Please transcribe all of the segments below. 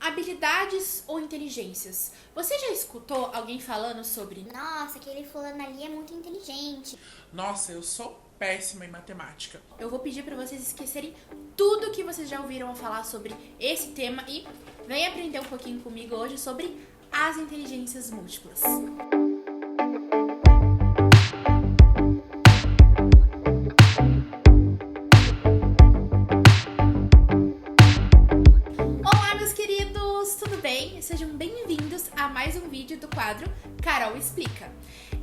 Habilidades ou inteligências? Você já escutou alguém falando sobre Nossa, aquele fulano ali é muito inteligente. Nossa, eu sou péssima em matemática. Eu vou pedir para vocês esquecerem tudo que vocês já ouviram falar sobre esse tema e vem aprender um pouquinho comigo hoje sobre as inteligências múltiplas. Olá, meus queridos! Tudo bem? Sejam bem-vindos a mais um vídeo do quadro Carol Explica.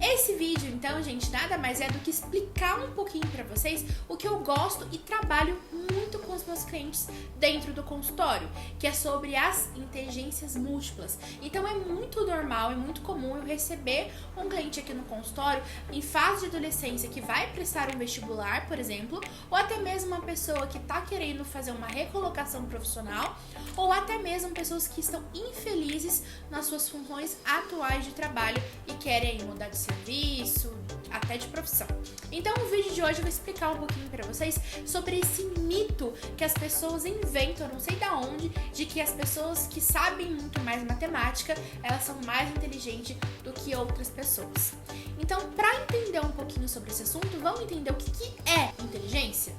Esse vídeo, então, gente, nada mais é do que explicar um pouquinho pra vocês o que eu gosto e trabalho muito com os meus clientes dentro do consultório, que é sobre as inteligências múltiplas. Então é muito normal, é muito comum eu receber um cliente aqui no consultório em fase de adolescência que vai prestar um vestibular, por exemplo, ou até mesmo uma pessoa que tá querendo fazer uma recolocação profissional, ou até mesmo pessoas que estão infelizes nas suas funções atuais de trabalho e querem mudar de serviço, até de profissão. Então o vídeo de hoje eu vou explicar um pouquinho para vocês sobre esse mito que as pessoas inventam, não sei da onde, de que as pessoas que sabem muito mais matemática, elas são mais inteligentes do que outras pessoas. Então, para entender um pouquinho sobre esse assunto, vamos entender o que é inteligência?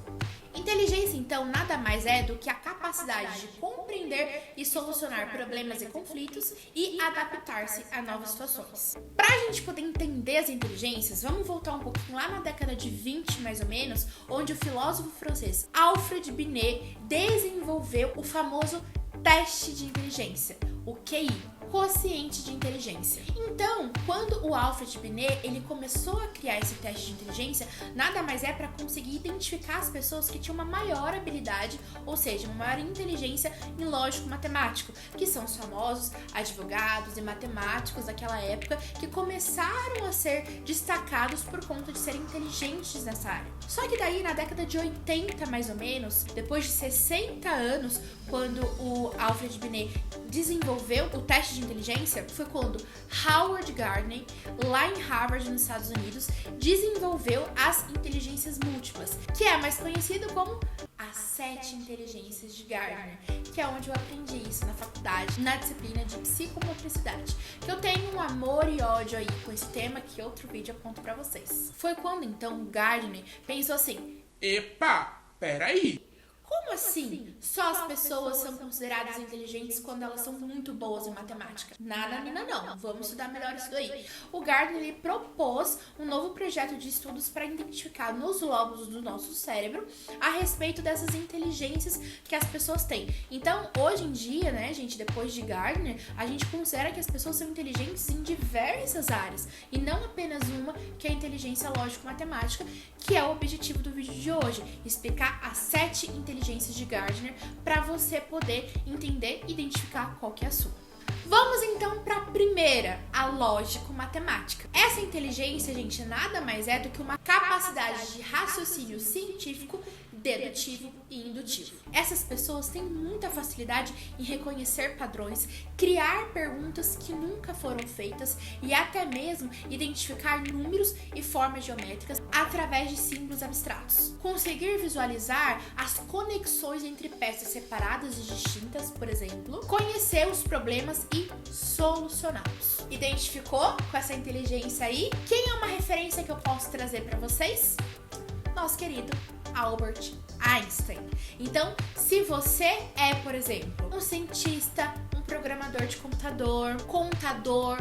Inteligência, então, nada mais é do que a capacidade de compreender e solucionar problemas e conflitos e adaptar-se a novas situações. Para a gente poder entender as inteligências, vamos voltar um pouquinho lá na década de 20, mais ou menos, onde o filósofo francês Alfred Binet desenvolveu o famoso teste de inteligência, o QI. Quociente de inteligência. Então, quando o Alfred Binet ele começou a criar esse teste de inteligência, nada mais é para conseguir identificar as pessoas que tinham uma maior habilidade, ou seja, uma maior inteligência em lógico-matemático, que são os famosos advogados e matemáticos daquela época que começaram a ser destacados por conta de serem inteligentes nessa área. Só que daí, na década de 80, mais ou menos, depois de 60 anos, quando o Alfred Binet desenvolveu o teste de inteligência, foi quando Howard Gardner, lá em Harvard, nos Estados Unidos, desenvolveu as inteligências múltiplas, que é mais conhecido como as 7 inteligências de Gardner, que é onde eu aprendi isso na faculdade, na disciplina de psicomotricidade, que eu tenho um amor e ódio aí com esse tema, que outro vídeo eu conto pra vocês. Foi quando, então, Gardner pensou assim: Epa, peraí. como assim? Só as pessoas são consideradas inteligentes quando elas são muito boas em matemática? Nada, Nina, não. Vamos estudar melhor isso daí. O Gardner ele propôs um novo projeto de estudos para identificar nos lóbulos do nosso cérebro a respeito dessas inteligências que as pessoas têm. Então, hoje em dia, né, gente, depois de Gardner, a gente considera que as pessoas são inteligentes em diversas áreas e não apenas uma, que é a inteligência lógico-matemática, que é o objetivo do vídeo de hoje, explicar as 7 inteligências de Gardner para você poder entender e identificar qual que é a sua. Vamos então para a primeira, a lógico-matemática. Essa inteligência, gente, nada mais é do que uma capacidade de raciocínio científico, dedutivo e indutivo. Essas pessoas têm muita facilidade em reconhecer padrões, criar perguntas que nunca foram feitas e até mesmo identificar números e formas geométricas através de símbolos abstratos. Conseguir visualizar as conexões entre peças separadas e distintas, por exemplo, conhecer os problemas e solucioná-los. Identificou com essa inteligência aí? Quem é uma referência que eu posso trazer para vocês? Nosso querido Albert Einstein. Então, se você é, por exemplo, um cientista, um programador de computador, contador,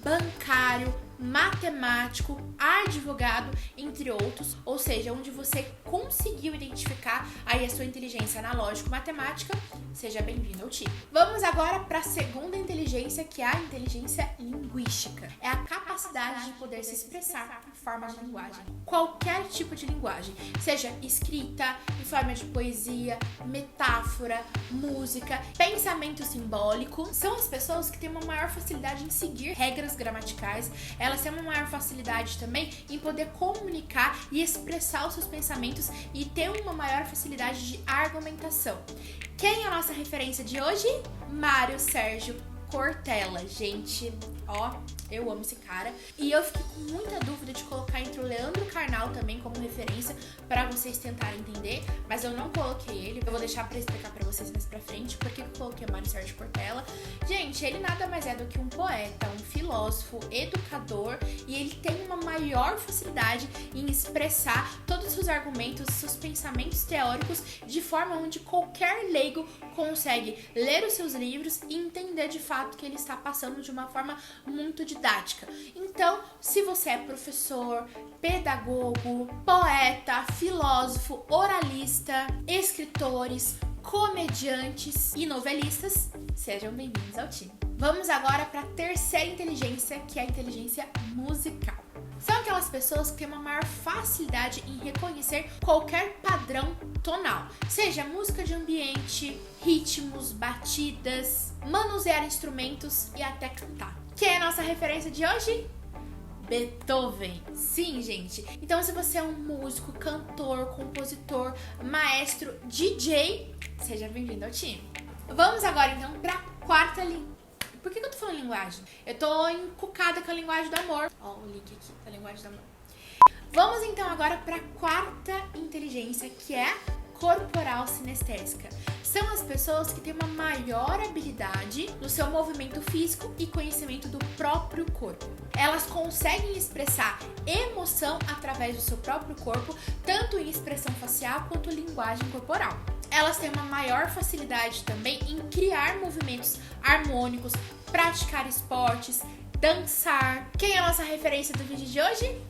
bancário, matemático, advogado, entre outros, ou seja, onde você conseguiu identificar aí a sua inteligência na lógico-matemática, seja bem-vindo ao time. Vamos agora para a segunda inteligência, que é a inteligência linguística. É a capacidade de poder se expressar em forma de linguagem. Qualquer tipo de linguagem, seja escrita, em forma de poesia, metáfora, música, pensamento simbólico, são as pessoas que têm uma maior facilidade em seguir regras gramaticais. Elas têm uma maior facilidade também em poder comunicar e expressar os seus pensamentos e ter uma maior facilidade de argumentação. Quem é a nossa referência de hoje? Mário Sérgio Cortella. Gente, ó, Eu amo esse cara. E eu fiquei com muita dúvida de colocar entre o Leandro Carnal também como referência pra vocês tentarem entender, mas eu não coloquei ele. Eu vou deixar pra explicar pra vocês mais pra frente por que eu coloquei o Mário Sérgio Cortella. Gente, ele nada mais é do que um poeta, um filósofo, educador, e ele tem uma maior facilidade em expressar todos os seus argumentos, seus pensamentos teóricos de forma onde qualquer leigo consegue ler os seus livros e entender de fato que ele está passando de uma forma muito didática. Então, se você é professor, pedagogo, poeta, filósofo, oralista, escritores, comediantes e novelistas, sejam bem-vindos ao time. Vamos agora para a terceira inteligência, que é a inteligência musical. São aquelas pessoas que têm uma maior facilidade em reconhecer qualquer padrão tonal, seja música de ambiente, ritmos, batidas, manusear instrumentos e até cantar. Quem é a nossa referência de hoje? Beethoven. Sim, gente. Então, se você é um músico, cantor, compositor, maestro, DJ, seja bem-vindo ao time. Vamos agora, então, para a quarta linha. Por que eu tô falando linguagem? Eu tô encucada com a linguagem do amor. Ó, o link aqui da linguagem do amor. Vamos então agora para a quarta inteligência, que é a corporal sinestésica. São as pessoas que têm uma maior habilidade no seu movimento físico e conhecimento do próprio corpo. Elas conseguem expressar emoção através do seu próprio corpo, tanto em expressão facial quanto linguagem corporal. Elas têm uma maior facilidade também em criar movimentos harmônicos, praticar esportes, dançar. Quem é a nossa referência do vídeo de hoje?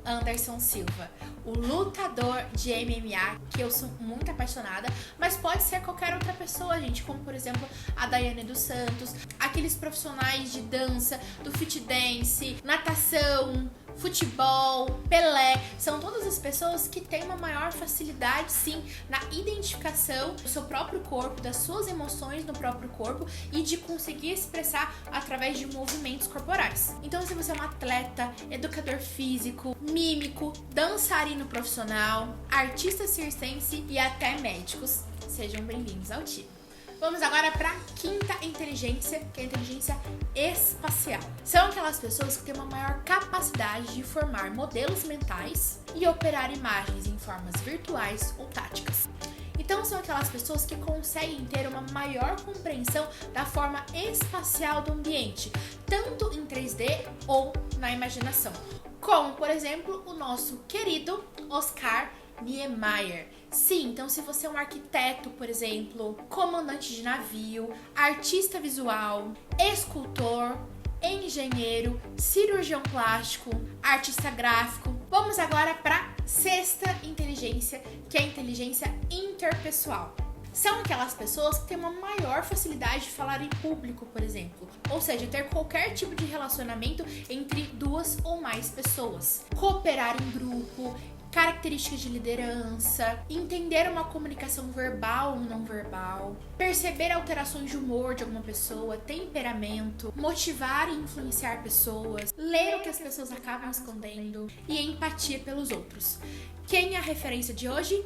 Anderson Silva, o lutador de MMA, que eu sou muito apaixonada, mas pode ser qualquer outra pessoa, gente, como por exemplo a Daiane dos Santos, aqueles profissionais de dança, do fit dance, natação, futebol, Pelé, são todas as pessoas que têm uma maior facilidade, sim, na identificação do seu próprio corpo, das suas emoções no próprio corpo e de conseguir expressar através de movimentos corporais. Então, se você é um atleta, educador físico, mímico, dançarino profissional, artista circense e até médicos, sejam bem-vindos ao time. Vamos agora para a quinta inteligência, que é a inteligência espacial. São aquelas pessoas que têm uma maior capacidade de formar modelos mentais e operar imagens em formas virtuais ou táticas. Então, são aquelas pessoas que conseguem ter uma maior compreensão da forma espacial do ambiente, tanto em 3D ou na imaginação. Como, por exemplo, o nosso querido Oscar Niemeyer. Sim, então se você é um arquiteto, por exemplo, comandante de navio, artista visual, escultor, engenheiro, cirurgião plástico, artista gráfico. Vamos agora para a sexta inteligência, que é a inteligência interpessoal. São aquelas pessoas que têm uma maior facilidade de falar em público, por exemplo. Ou seja, ter qualquer tipo de relacionamento entre duas ou mais pessoas. Cooperar em grupo, características de liderança, entender uma comunicação verbal ou não verbal, perceber alterações de humor de alguma pessoa, temperamento, motivar e influenciar pessoas, ler o que as pessoas acabam escondendo e empatia pelos outros. Quem é a referência de hoje?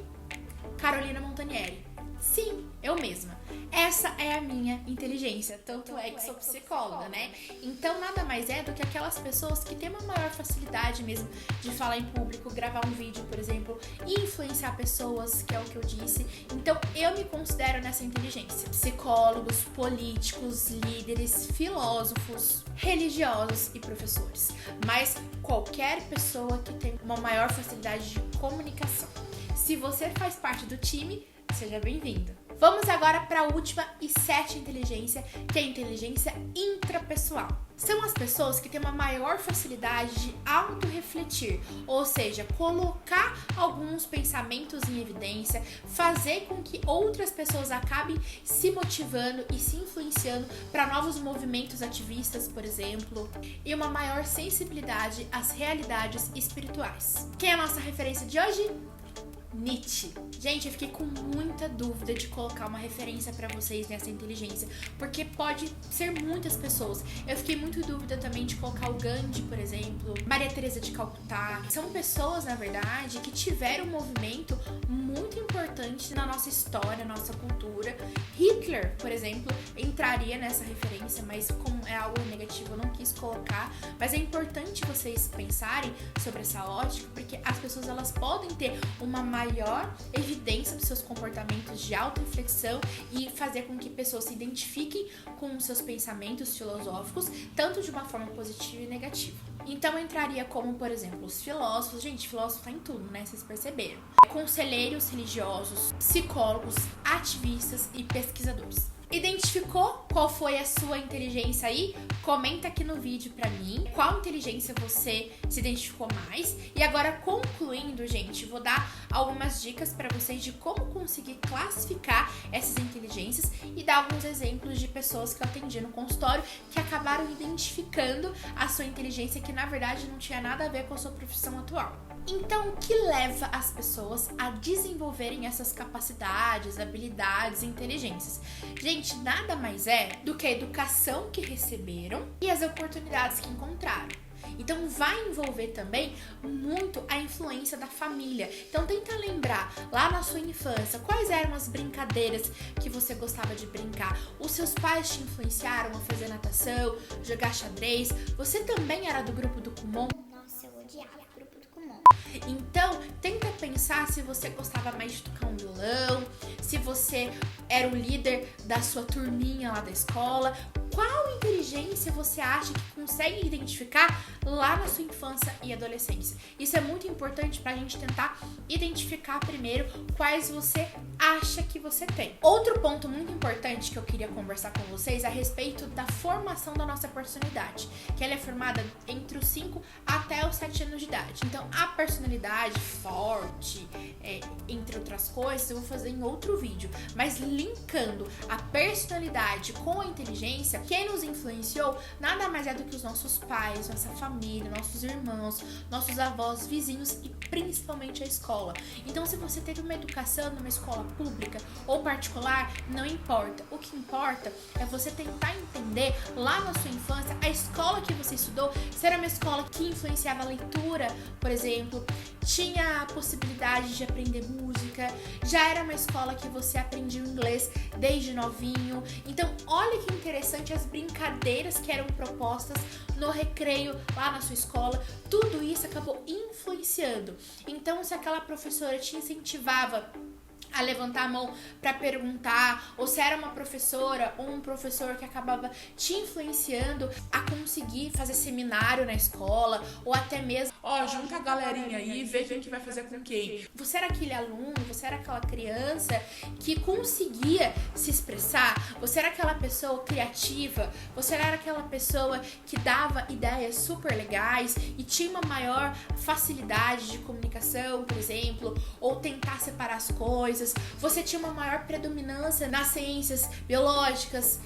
Carolina Montanieri. Sim, eu mesma. Essa é a minha inteligência, tanto é que sou psicóloga, né? Então nada mais é do que aquelas pessoas que têm uma maior facilidade mesmo de falar em público, gravar um vídeo, por exemplo, e influenciar pessoas, que é o que eu disse. Então eu me considero nessa inteligência. Psicólogos, políticos, líderes, filósofos, religiosos e professores. Mas qualquer pessoa que tem uma maior facilidade de comunicação. Se você faz parte do time, seja bem-vindo. Vamos agora para a última e sétima inteligência, que é a inteligência intrapessoal. São as pessoas que têm uma maior facilidade de autorrefletir, ou seja, colocar alguns pensamentos em evidência, fazer com que outras pessoas acabem se motivando e se influenciando para novos movimentos ativistas, por exemplo, e uma maior sensibilidade às realidades espirituais. Quem é a nossa referência de hoje? Nietzsche. Gente, eu fiquei com muita dúvida de colocar uma referência pra vocês nessa inteligência, porque pode ser muitas pessoas. Eu fiquei muito em dúvida também de colocar o Gandhi, por exemplo, Maria Teresa de Calcutá. São pessoas, na verdade, que tiveram um movimento muito importante na nossa história, na nossa cultura. Hitler, por exemplo, entraria nessa referência, mas como é algo negativo eu não quis colocar. Mas é importante vocês pensarem sobre essa ótica, porque as pessoas elas podem ter uma maior evidência dos seus comportamentos de auto-reflexão e fazer com que pessoas se identifiquem com os seus pensamentos filosóficos, tanto de uma forma positiva e negativa. Então entraria como, por exemplo, os filósofos. Gente, filósofo tá em tudo, né? Vocês perceberam. Conselheiros religiosos, psicólogos, ativistas e pesquisadores. Identificou qual foi a sua inteligência aí? Comenta aqui no vídeo pra mim qual inteligência você se identificou mais. E agora, concluindo, gente, vou dar algumas dicas pra vocês de como conseguir classificar essas inteligências e dar alguns exemplos de pessoas que eu atendi no consultório que acabaram identificando a sua inteligência que, na verdade, não tinha nada a ver com a sua profissão atual. Então, o que leva as pessoas a desenvolverem essas capacidades, habilidades e inteligências? Gente, nada mais é do que a educação que receberam e as oportunidades que encontraram. Então vai envolver também muito a influência da família. Então tenta lembrar lá na sua infância quais eram as brincadeiras que você gostava de brincar. Os seus pais te influenciaram a fazer natação, jogar xadrez. Você também era do grupo do Kumon? Nossa, eu odiava o grupo do Kumon. Então, tenta pensar se você gostava mais de tocar um violão, se você era o líder da sua turminha lá da escola. Qual inteligência você acha que consegue identificar lá na sua infância e adolescência? Isso é muito importante pra gente tentar identificar primeiro quais você acha que você tem. Outro ponto muito importante que eu queria conversar com vocês é a respeito da formação da nossa personalidade, que ela é formada entre os 5 até os 7 anos de idade. Então, a personalidade forte, entre outras coisas, eu vou fazer em outro vídeo. Mas linkando a personalidade com a inteligência, quem nos influenciou nada mais é do que os nossos pais, nossa família, nossos irmãos, nossos avós, vizinhos e principalmente a escola. Então, se você teve uma educação numa escola pública ou particular, não importa. O que importa é você tentar entender lá na sua infância a escola que você estudou, se era uma escola que influenciava a leitura, por exemplo, tinha a possibilidade de aprender música, já era uma escola que você aprendia o inglês desde novinho. Então, olha que interessante as brincadeiras que eram propostas no recreio lá na sua escola. Tudo isso acabou influenciando. Então, se aquela professora te incentivava a levantar a mão para perguntar, ou se era uma professora ou um professor que acabava te influenciando a conseguir fazer seminário na escola, ou até mesmo Junta a galerinha aí e vê quem que vai fazer com quem. você era aquele aluno, você era aquela criança que conseguia se expressar, você era aquela pessoa criativa, você era aquela pessoa que dava ideias super legais e tinha uma maior facilidade de comunicação, por exemplo, ou tentar separar as coisas. Você tinha uma maior predominância nas ciências biológicas,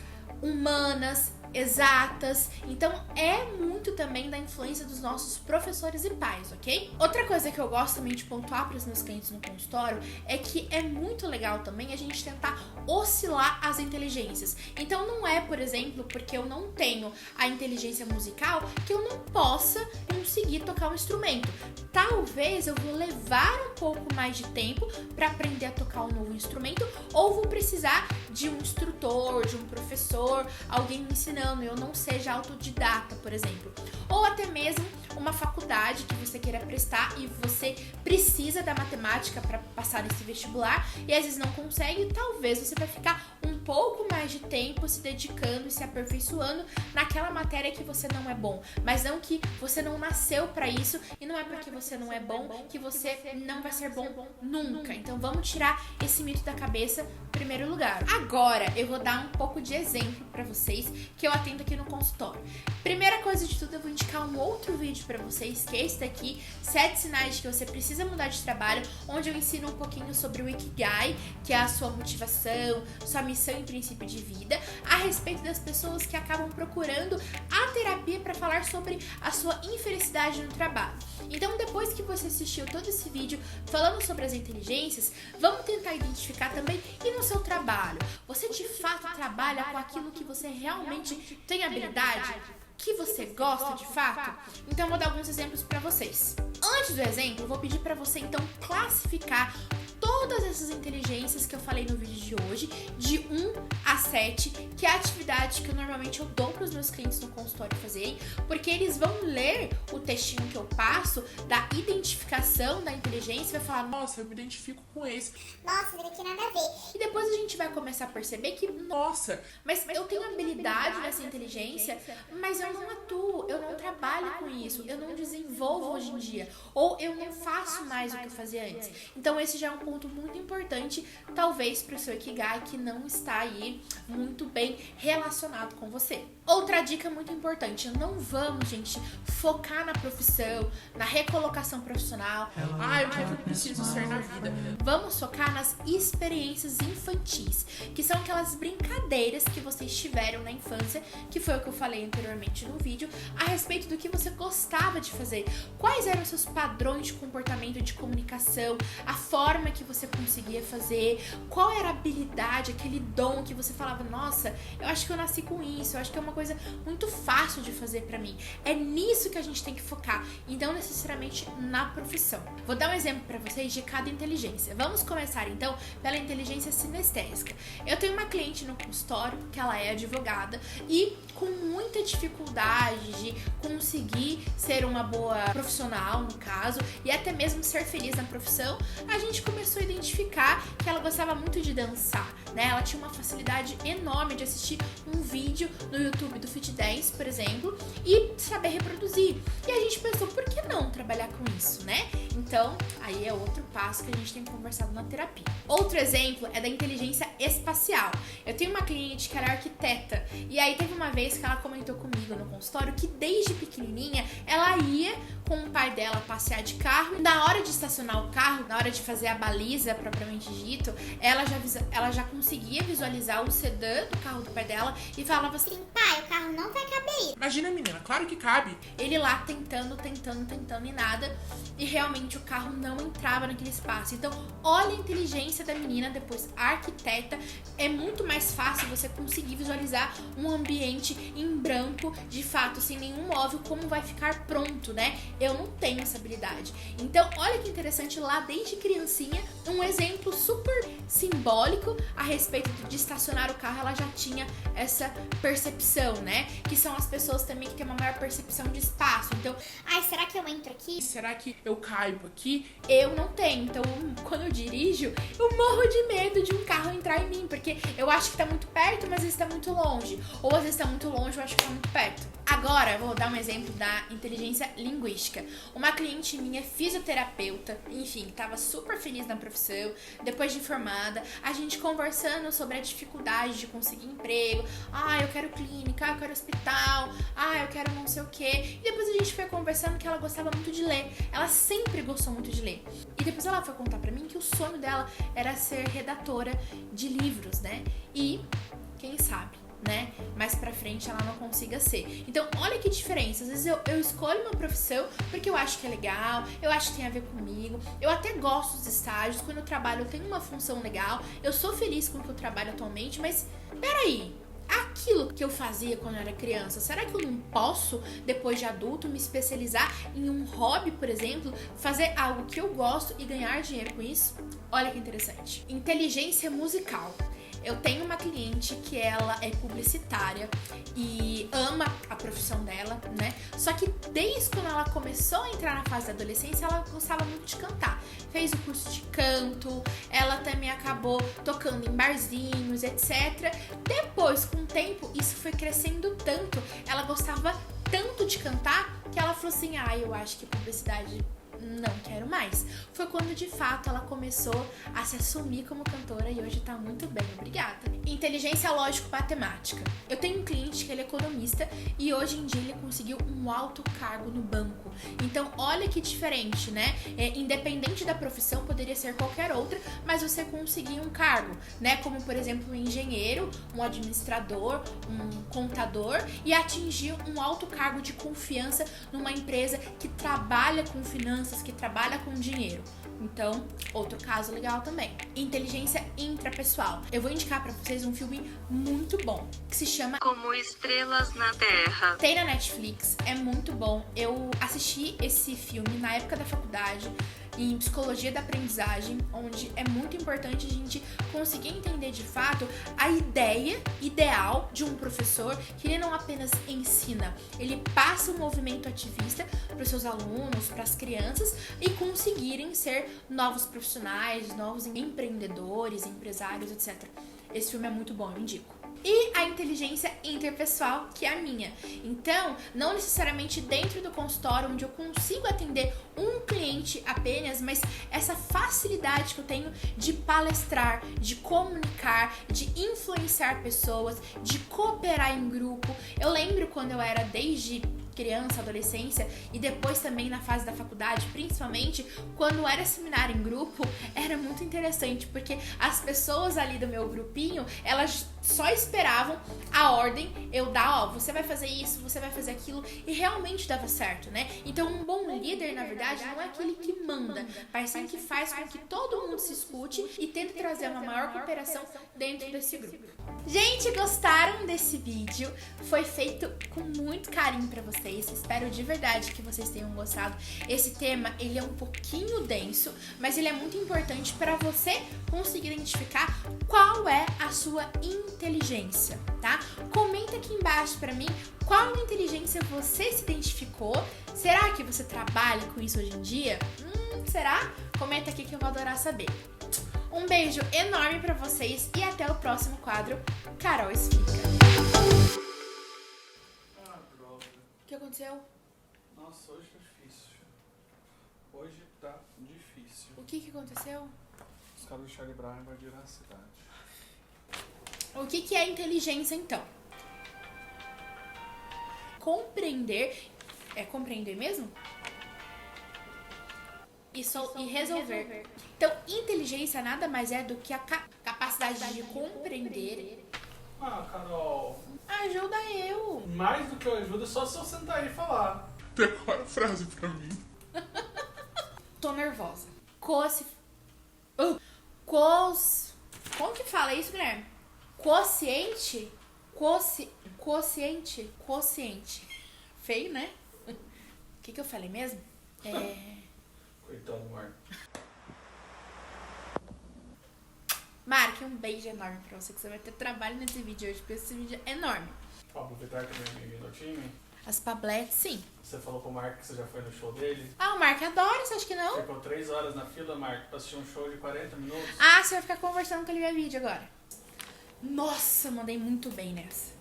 humanas, exatas. Então é muito também da influência dos nossos professores e pais, ok? Outra coisa que eu gosto também de pontuar para os meus clientes no consultório é que é muito legal também a gente tentar oscilar as inteligências. Então não é, por exemplo, porque eu não tenho a inteligência musical que eu não possa conseguir tocar um instrumento. Talvez eu vou levar um pouco mais de tempo para aprender a tocar um novo instrumento, ou vou precisar de um instrutor, de um professor, alguém me ensinando, eu não seja autodidata, por exemplo. Ou até mesmo uma faculdade que você queira prestar e você precisa da matemática para passar nesse vestibular e às vezes não consegue, talvez você vai ficar um pouco mais de tempo se dedicando e se aperfeiçoando naquela matéria que você não é bom, mas não que você não nasceu para isso, e não é porque você não é bom que você não vai ser bom nunca. Então vamos tirar esse mito da cabeça em primeiro lugar. Agora eu vou dar um pouco de exemplo para vocês que eu atendo aqui no consultório. Primeira coisa de tudo, eu vou indicar um outro vídeo para vocês, que é esse daqui, 7 sinais de que você precisa mudar de trabalho, onde eu ensino um pouquinho sobre o Ikigai, que é a sua motivação, sua missão e princípio de vida, a respeito das pessoas pessoas que acabam procurando a terapia para falar sobre a sua infelicidade no trabalho. Então, depois que você assistiu todo esse vídeo falando sobre as inteligências, vamos tentar identificar também e no seu trabalho. Você de fato trabalha com aquilo que você realmente tem habilidade? Que você gosta de fato? Então, vou dar alguns exemplos para vocês. Antes do exemplo, eu vou pedir para você então classificar todas essas inteligências que eu falei no vídeo de hoje, de 1 a 7, que é a atividade que eu normalmente dou para os meus clientes no consultório fazerem, porque eles vão ler o textinho que eu passo da identificação da inteligência e vai falar, Nossa, eu me identifico com esse. Nossa, não tem nada a ver. e depois a gente vai começar a perceber que, Nossa, mas eu tenho habilidade nessa inteligência, mas eu não atuo, eu não trabalho com isso, eu não desenvolvo hoje em dia, ou eu não faço mais o que eu fazia antes. Então esse já é um ponto muito importante, talvez para o seu Ikigai que não está aí muito bem relacionado com você. Outra dica muito importante, não vamos, gente, focar na profissão, na recolocação profissional. o que é que eu preciso ser na vida? Vamos focar nas experiências infantis, que são aquelas brincadeiras que vocês tiveram na infância, que foi o que eu falei anteriormente no vídeo, a respeito do que você gostava de fazer, quais eram os seus padrões de comportamento, de comunicação, a forma que você conseguia fazer, qual era a habilidade, aquele dom que você falava, nossa, eu acho que eu nasci com isso, eu acho que é uma coisa muito fácil de fazer pra mim. É nisso que a gente tem que focar, e não necessariamente na profissão. Vou dar um exemplo pra vocês de cada inteligência. Vamos começar então pela inteligência sinestésica. Eu tenho uma cliente no consultório que ela é advogada e com muita dificuldade de conseguir ser uma boa profissional, no caso, e até mesmo ser feliz na profissão, a gente começou a identificar que ela gostava muito de dançar, né? Ela tinha uma facilidade enorme de assistir um vídeo no YouTube do Fit Dance, por exemplo, e saber reproduzir. E a gente pensou, por que não trabalhar com isso, né? Então, aí é outro passo que a gente tem conversado na terapia. Outro exemplo é da inteligência espacial. Eu tenho uma cliente que ela é arquiteta, e aí teve uma vez que ela comentou comigo no consultório que desde pequenininha ela ia com o pai dela passear de carro. Na hora de estacionar o carro, na hora de fazer a baliza propriamente dito, ela já conseguia visualizar o sedã do carro do pai dela e falava assim, Pai, o carro não vai caber. Imagina, menina, claro que cabe. ele lá tentando e nada, e realmente o carro não entrava naquele espaço. Então, olha a inteligência da menina, depois a arquiteta, é muito mais fácil você conseguir visualizar um ambiente em branco, de fato, sem nenhum móvel, como vai ficar pronto, né? Eu não tenho essa habilidade. Então, olha que interessante, lá desde criancinha, um exemplo super simbólico a respeito de estacionar o carro, ela já tinha essa percepção, né? Que são as pessoas também que têm uma maior percepção de espaço. Então, Ai, será que eu entro aqui? Será que eu caibo aqui? eu não tenho. Então, quando eu dirijo, eu morro de medo de um carro entrar em mim, porque eu acho que tá muito perto, mas às vezes tá muito longe. Ou às vezes tá muito longe, eu acho que tá muito perto. Agora, eu vou dar um exemplo da inteligência linguística. Uma cliente minha, fisioterapeuta, enfim, tava super feliz na profissão, depois de formada, a gente conversando sobre a dificuldade de conseguir emprego. Ah, eu quero clínica, eu quero hospital, eu quero não sei o quê. E depois a gente foi conversando que ela gostava muito de ler. Ela sempre gostou muito de ler. E depois ela foi contar pra mim que o sonho dela era ser redatora de livros, né? E, quem sabe, né? Mais pra frente ela não consiga ser. Então, olha que diferença. Às vezes eu escolho uma profissão porque eu acho que é legal, eu acho que tem a ver comigo, eu até gosto dos estágios, quando eu trabalho eu tenho uma função legal, eu sou feliz com o que eu trabalho atualmente, mas peraí, aquilo que eu fazia quando eu era criança, será que eu não posso, depois de adulto, me especializar em um hobby, por exemplo, fazer algo que eu gosto e ganhar dinheiro com isso? Olha que interessante. Inteligência musical. Eu tenho uma cliente que ela é publicitária e ama a profissão dela, né? Só que desde quando ela começou a entrar na fase da adolescência, ela gostava muito de cantar. Fez o curso de canto, ela também acabou tocando em barzinhos, etc. Depois, com o tempo, isso foi crescendo tanto, ela gostava tanto de cantar que ela falou assim, eu acho que publicidade não quero mais. Foi quando de fato ela começou a se assumir como cantora e hoje tá muito bem, obrigada. Inteligência lógico-matemática. Eu tenho um cliente que ele é economista e hoje em dia ele conseguiu um alto cargo no banco. Então, olha que diferente, né? Independente da profissão, poderia ser qualquer outra, mas você conseguir um cargo, né? Como, por exemplo, um engenheiro, um administrador, um contador e atingir um alto cargo de confiança numa empresa que trabalha com finanças, que trabalha com dinheiro. Então, outro caso legal também. Inteligência intrapessoal. Eu vou indicar pra vocês um filme muito bom, que se chama Como Estrelas na Terra. Tem na Netflix, é muito bom. Eu assisti esse filme na época da faculdade, em psicologia da aprendizagem, onde é muito importante a gente conseguir entender de fato a ideia ideal de um professor, que ele não apenas ensina, ele passa um movimento ativista para os seus alunos, para as crianças e conseguirem ser novos profissionais, novos empreendedores, empresários, etc. Esse filme é muito bom, eu indico. E a inteligência interpessoal, que é a minha. Então, não necessariamente dentro do consultório, onde eu consigo atender um cliente apenas, mas essa facilidade que eu tenho de palestrar, de comunicar, de influenciar pessoas, de cooperar em grupo. Eu lembro quando eu era desde criança, adolescência e depois também na fase da faculdade, principalmente quando era seminário em grupo, era muito interessante, porque as pessoas ali do meu grupinho, elas só esperavam a ordem eu dar, ó, você vai fazer isso, você vai fazer aquilo, e realmente dava certo, né? Então um bom líder, na verdade, não é aquele que manda, mas sim que faz com que todo mundo se escute e tente trazer uma maior cooperação dentro desse grupo. Gente, gostaram desse vídeo? Foi feito com muito carinho pra vocês. Espero de verdade que vocês tenham gostado. Esse tema, ele é um pouquinho denso, mas ele é muito importante para você conseguir identificar qual é a sua inteligência, tá? Comenta aqui embaixo pra mim qual inteligência você se identificou. Será que você trabalha com isso hoje em dia? Será? Comenta aqui que eu vou adorar saber. Um beijo enorme pra vocês e até o próximo quadro Carol Explica. O que aconteceu? Nossa, hoje tá difícil. Hoje tá difícil. O que aconteceu? Os caras do Charlie Brown invadiram a cidade. O que é inteligência, então? Compreender. É compreender mesmo? E resolver. Então, inteligência nada mais é do que a capacidade de compreender. Ah, Carol, Ajuda eu. mais do que eu ajudo, só se eu sentar aí e falar. Decora a frase pra mim. Tô nervosa. Como que fala isso, Guilherme? Quociente? Quociente. Feio, né? O que eu falei mesmo? Coitado do Marco. Marque, um beijo enorme pra você, que você vai ter trabalho nesse vídeo hoje, porque esse vídeo é enorme. Vou aproveitar que eu me no time. As pabletes, sim. Você falou pro Marco que você já foi no show dele. Ah, o Mark adora, você acha que não? Ficou 3 horas na fila, Marco, pra assistir um show de 40 minutos. Ah, você vai ficar conversando com ele via vídeo agora. Nossa, mandei muito bem nessa.